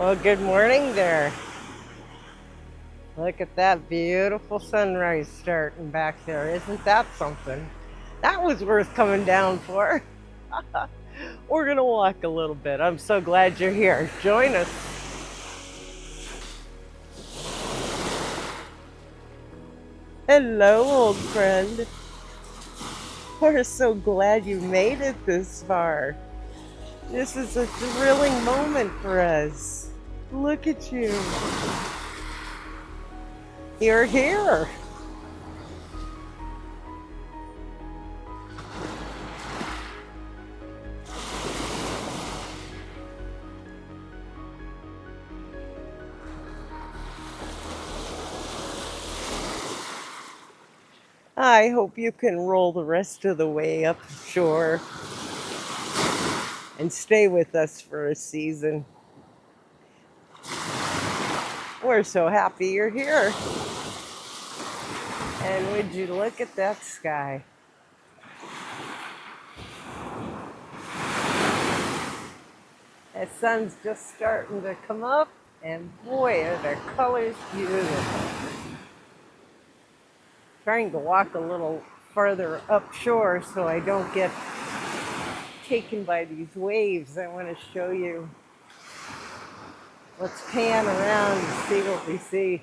Well, good morning there. Look at that beautiful sunrise starting back there. Isn't that something? That was worth coming down for. We're going to walk a little bit. I'm so glad you're here. Join us. Hello, old friend. We're so glad you made it this far. This is a thrilling moment for us. Look at you. You're here. I hope you can roll the rest of the way up shore and stay with us for a season. We're so happy you're here. And would you look at that sky? The sun's just starting to come up, and boy, are the colors beautiful. Trying to walk a little farther upshore so I don't get taken by these waves. I want to show you. Let's pan around and see what we see.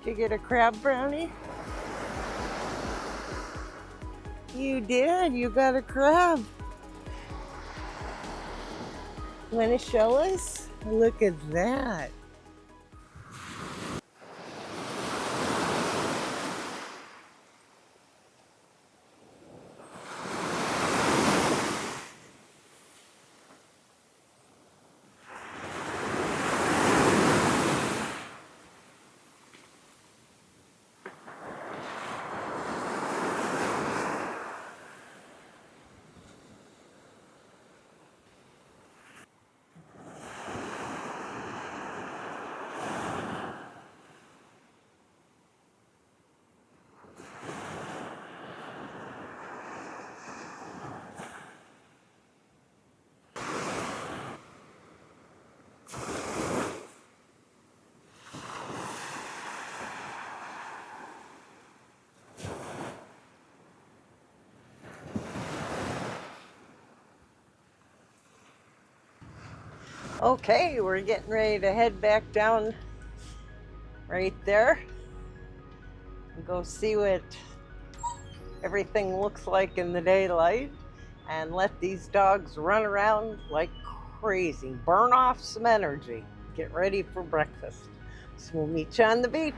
Did you get a crab brownie? You did. You got a crab. Want to show us? Look at that. Okay, we're getting ready to head back down right there and go see what everything looks like in the daylight and let these dogs run around like crazy, burn off some energy, get ready for breakfast. So we'll meet you on the beach.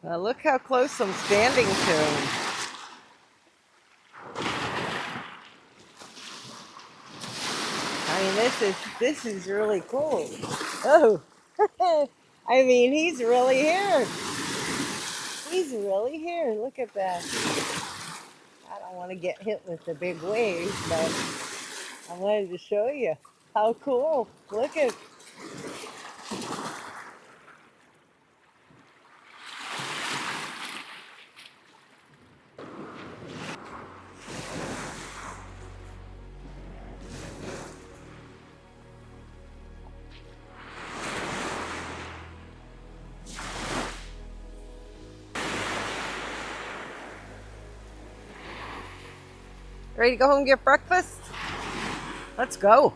Now look how close I'm standing to him. I mean, this is really cool. Oh, I mean, he's really here. He's really here. Look at that. I don't want to get hit with the big waves, but I wanted to show you how cool. Look at. Ready to go home and get breakfast? Let's go.